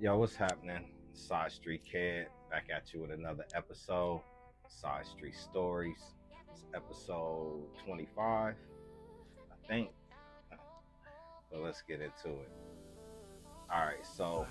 Yo, what's happening? Side Street Kid back at you with another episode. Side Street Stories. It's episode 25, I think. But let's get into it. Alright, so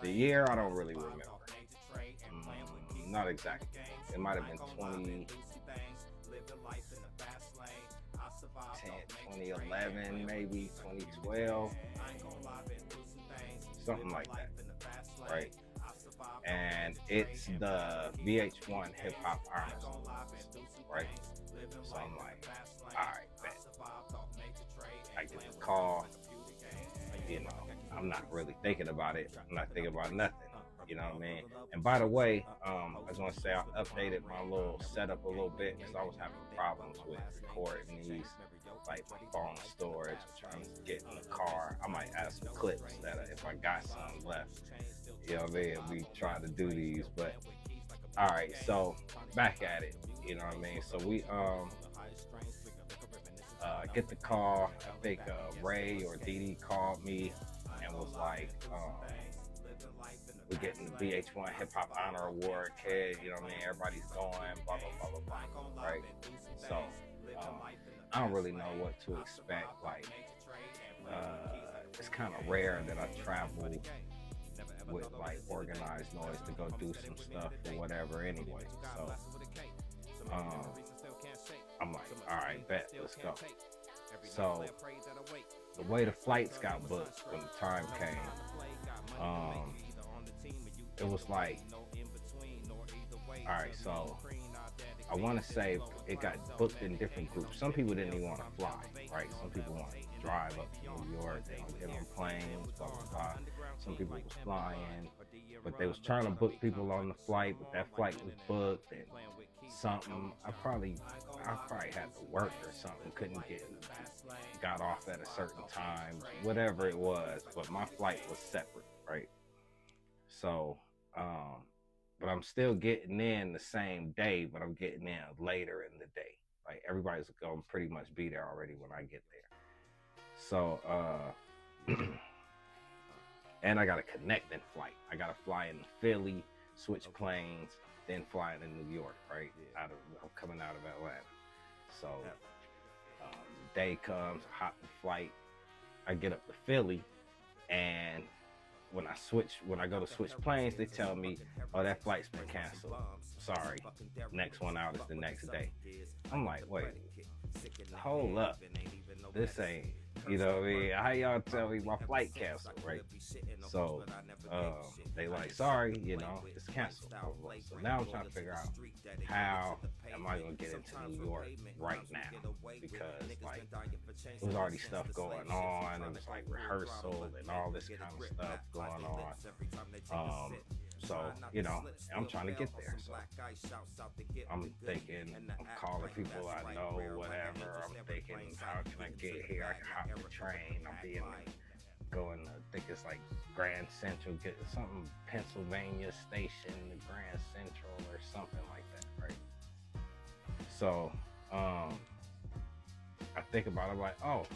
the year I don't really remember. Not exactly. It might have been 2011, maybe 2012, something like that, right? And it's the VH1 Hip Hop Honors, right? So I'm like, all right, bet. I get the call. You know, I'm not really thinking about it. I'm not thinking about nothing. You know what I mean? And by the way, I just want to say I updated my little setup a little bit because I was having problems with recording these, like my phone storage. I'm trying to get in the car. I might add some clips that if I got some left, you know what I mean? We try to do these, but all right. So back at it. You know what I mean? So we get the call. I think Ray or Dee called me and was like, we're getting the VH1 Hip Hop Honor Award, kid. You know what I mean? Everybody's going, blah, blah, blah, blah, blah, right? So I don't really know what to expect. Like, it's kind of rare that I travel with like organized noise to go do some stuff or whatever anyway. So I'm like, all right, bet, let's go. So the way the flights got booked when the time came, it was like, all right, so I want to say it got booked in different groups. Some people didn't even want to fly, right? Some people want to drive up to New York, they don't get on planes, blah, blah, blah. Some people was flying, but they was trying to book people on the flight, but that flight was booked and something. I probably had to work or something, got off at a certain time, whatever it was, but my flight was separate, right? So, but I'm still getting in the same day, but I'm getting in later in the day. Like everybody's gonna pretty much be there already when I get there. So, and I got a connecting flight. I got to fly in Philly, switch planes, then fly into New York, right? I'm coming out of Atlanta. So, the day comes, I hop the flight, I get up to Philly, and when I go to switch planes, they tell me, oh, that flight's been canceled. Sorry. Next one out is the next day. I'm like, wait, hold up. This ain't, you know what I mean? How y'all tell me my flight canceled, right? So they like, sorry, you know, it's canceled. So now I'm trying to figure out how am I gonna get into New York right now? Because like there was already stuff going on, it was like rehearsal and all this kind of stuff going on. So, you know, I'm trying to get there. So I'm thinking, I'm calling people I know, whatever. I'm thinking, how can I get here? I can hop the train. I'll be going to, I think it's like Grand Central, get something, Pennsylvania Station, the Grand Central or something like that, right? So, I think about it, I'm like, oh,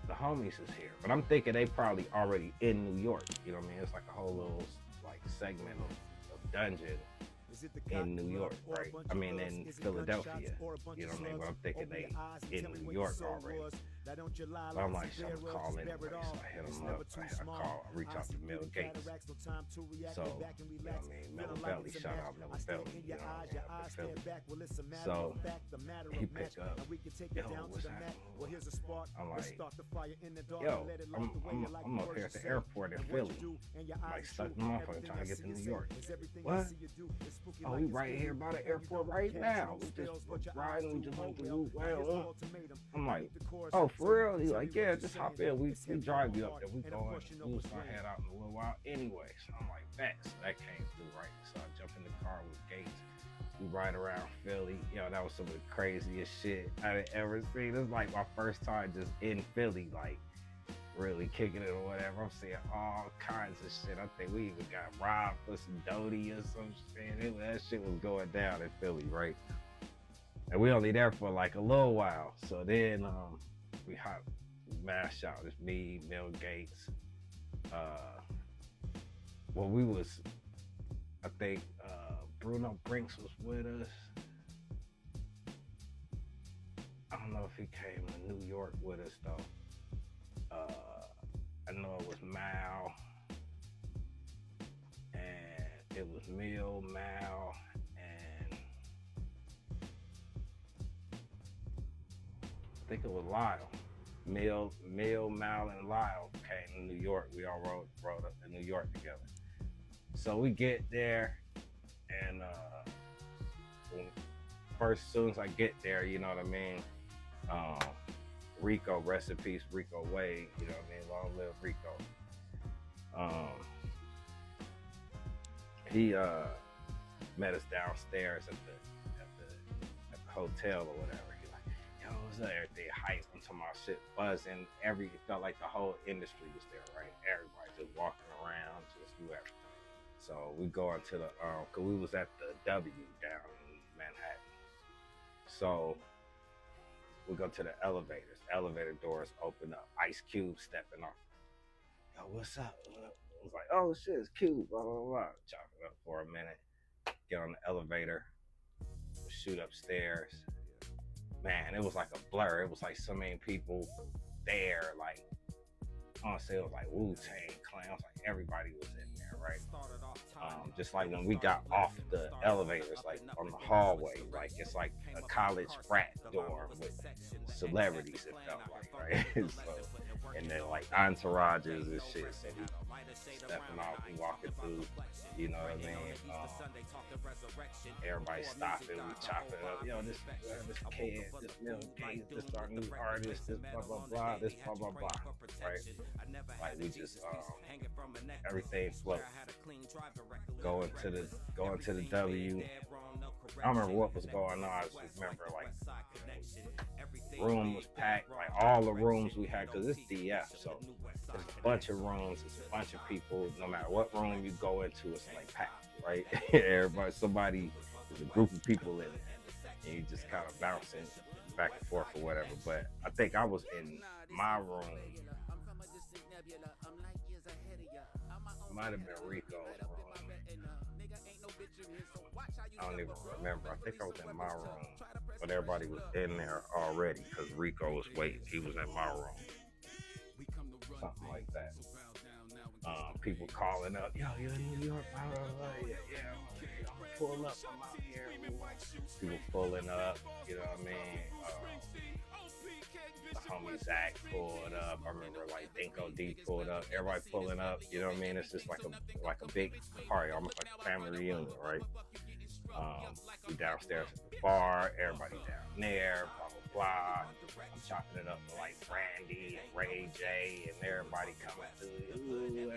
the homies is here. But I'm thinking they probably already in New York. You know what I mean? It's like a whole little like segment of dungeon in New York, right? I mean, in Philadelphia, you know what I mean? But I'm thinking they in New York already. But I'm like, so I'm calling everybody. So I hit them up. I reach out to Mel Gates. So, you know what I mean? Mellow Belly, shout out Mellow Belly, you know what I mean? So he picked up, yo, what's happening? I'm like, yo, I'm up here at the airport in Philly. I'm like stuck in the motherfucker trying to get to New York. What? Oh, we right here by the airport right now. We just riding, we just went to I'm like, oh, for real? He's like, yeah, just hop in. We drive you up there. We going. We was gonna head out in a little while anyway. So I'm like, bet. So that came through, right? So I jump in the car with Gates. We ride around Philly. Yo, that was some of the craziest shit I'd ever seen. This is like my first time just in Philly, like really kicking it or whatever. I'm seeing all kinds of shit. I think we even got robbed for some Doty or some shit. That shit was going down in Philly, right? And we only there for like a little while. So then we mash out. It's me, Mel Gates, well, we was, I think Bruno Brinks was with us. I don't know if he came to New York with us though. I know it was Mal, and it was Mill, Mal, and I think it was Lyle. Mill, Mal, and Lyle came to New York. We all rode up to New York together. So we get there, and first, as soon as I get there, you know what I mean? Rico, rest in peace, Rico Wade, you know what I mean? Long live Rico. He met us downstairs at the hotel or whatever. He like, yo, what's up? Everything hype until my shit buzzing. It felt like the whole industry was there, right? Everybody just walking around, just whoever. So we go into the cause we was at the W down in Manhattan. So we go to the elevators. Elevator doors open up. Ice Cube stepping off. Yo, what's up? I was like, oh shit, it's Cube. Blah blah blah. Chop it up for a minute. Get on the elevator. Shoot upstairs. Man, it was like a blur. It was like so many people there. Like, I want to say it was like Wu-Tang Clan. I was like, everybody was in there, right? Just like when we got off the elevators, like on the hallway, like it's like a college frat door with celebrities, it felt like, right? So, and then like entourages and shit. So we stepping off, we walking through, you know what I mean? Everybody stopping, we chopping up. Yo, this kid, this Mill Gates, this our new artist, this blah blah blah, this blah blah blah, right? Like we just everything float. Going to the W. I don't remember what was going on. I just remember like room was packed, like all the rooms we had, cause it's DF, so there's a bunch of rooms, there's a bunch of people. No matter what room you go into, it's like packed, right? Everybody, there's a group of people in it, and you just kind of bouncing back and forth or whatever. But I think I was in my room. Might have been Rico's room. I don't even remember. I think I was in my room, but everybody was in there already because Rico was waiting. He was in my room, something like that. People calling up, yo, you're in New York, blah, blah, blah. Yeah, I'm gonna pull up, I'm out here. People pulling up, you know what I mean? The homie Zach pulled up. I remember like Dinko D pulled up. Everybody pulling up. You know what I mean? It's just like a big party, almost like a family reunion, right? We downstairs at the bar. Everybody down there. Blah blah blah. I'm chopping it up with like Brandy and Ray J and everybody coming through.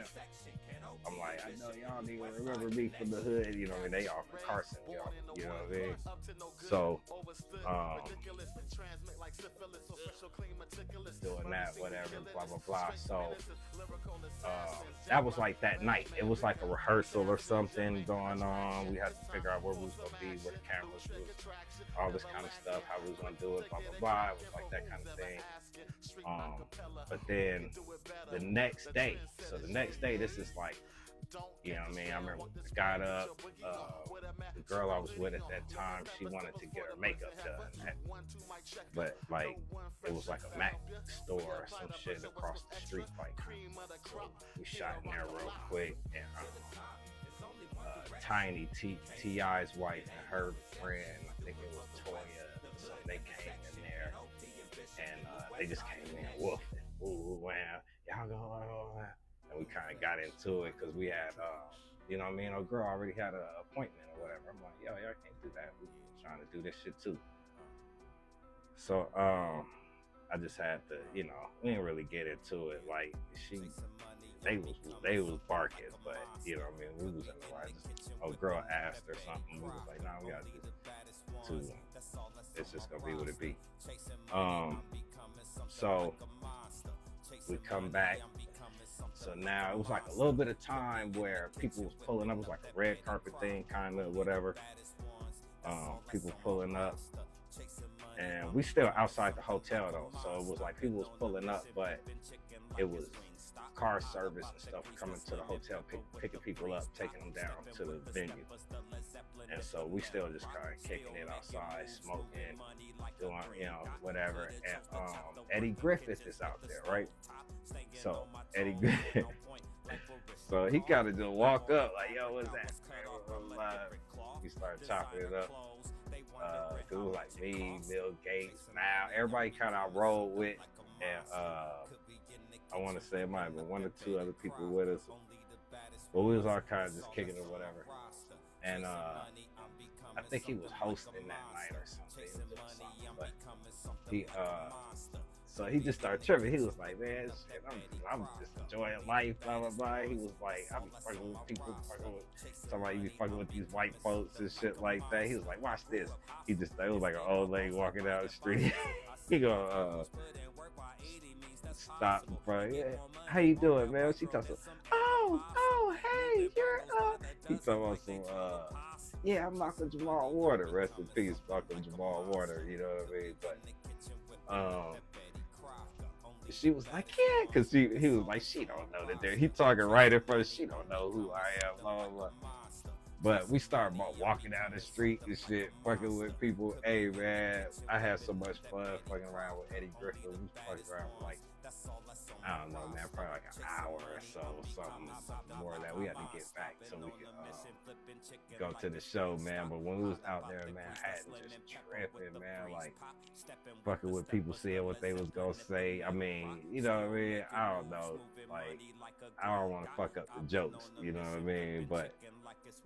I'm like, I know y'all don't even remember me from the hood. You know what I mean? They all from Carson, y'all. You know what I mean? So, doing that, whatever, blah blah blah. So that was like that night. It was like a rehearsal or something going on. We had to figure out where we was gonna be, where the cameras was, all this kind of stuff, how we was gonna do it, blah blah blah. It was like that kind of thing. But then the next day, this is like, you know what I mean? I remember I got up, the girl I was with at that time, she wanted to get her makeup done. But like, it was like a Mac store or some shit across the street. Like, so we shot in there real quick, and Tiny, T.I.'s wife and her friend, I think it was Toya, so they came in there, and they just came in woofing. Ooh, wow, y'all go. And we kind of got into it because we had, you know what I mean? Our girl already had an appointment or whatever. I'm like, yo, y'all can't do that. We're trying to do this shit too. So I just had to, you know, we didn't really get into it. Like, they was barking, but you know what I mean? We was in the right. A girl asked or something. We was like, nah, we gotta do it too. It's just gonna be what it be. So we come back. So now it was like a little bit of time where people was pulling up. It was like a red carpet thing, kind of, whatever. People pulling up. And we still outside the hotel, though. So it was like people was pulling up, but it was car service and stuff coming to the hotel, picking people up, taking them down to the venue. And so we still just kind of kicking it outside, smoking, doing, you know, whatever. And Eddie Griffith is out there, right? So Eddie Griffith, so he kind of just walk up like, yo, what's that? We started chopping it up. Cause it was like me, Bill Gates, now everybody kind of rolled with, and I want to say it might have been one or two other people with us, but we was all kind of just kicking it or whatever. And I think he was hosting that night or something, but he so he just started tripping. He was like, man, shit, I'm just enjoying life, blah, blah, blah. He was like, I be fucking with people, somebody be fucking with these white folks and shit like that. He was like, watch this. He just, it was like an old lady walking down the street. He go, stop in front. Yeah, how you doing, man? She talks, oh, hey, you're, he talking about some, yeah, I'm Malcolm Jamal Warner. Rest in peace, Malcolm Jamal Warner, you know what I mean? But, she was like, yeah, because he was like, she don't know that he talking right in front of, she don't know who I am, blah, blah, blah. But we started walking down the street and shit, fucking with people. Hey, man, I had so much fun fucking around with Eddie Griffin. We fucking around for like, I don't know, man, probably like an hour or so, something more of that. We had to get back so we could go to the show, man. But when we was out there, man, I had to just tripping, man, like fucking with people, seeing what they was gonna say. I mean, you know what I mean? I don't know, like, I don't want to fuck up the jokes, you know what I mean? But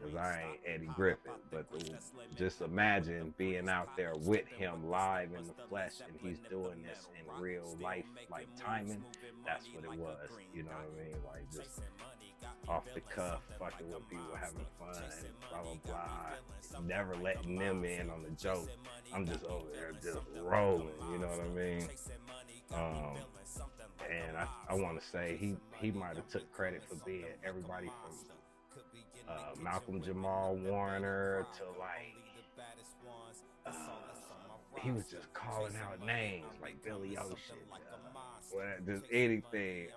because I ain't Eddie Griffin, but just imagine being out there with him live in the flesh, and he's doing this in real life, like timing. That's what it was, you know what I mean? Like just off the cuff, fucking with people, having fun, blah blah blah. Never letting them in on the joke. I'm just over there just rolling, you know what I mean? And I want to say he might have took credit for being everybody from Malcolm Jamal Warner to like he was just calling out names like Billy Ocean, just anything.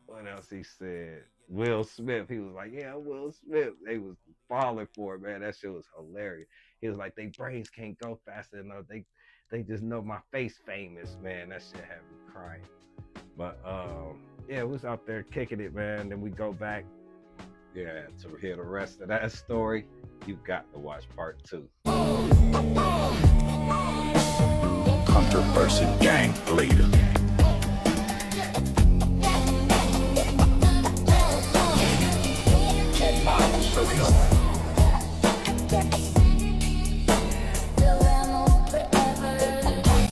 What else he said? Will Smith. He was like, yeah, Will Smith. They was falling for it, man. That shit was hilarious. He was like, they brains can't go fast enough. They just know my face famous, man. That shit had me crying. But yeah, we was out there kicking it, man. Then we go back. Yeah, to hear the rest of that story, you got to watch part 2. Controversy gang leader. And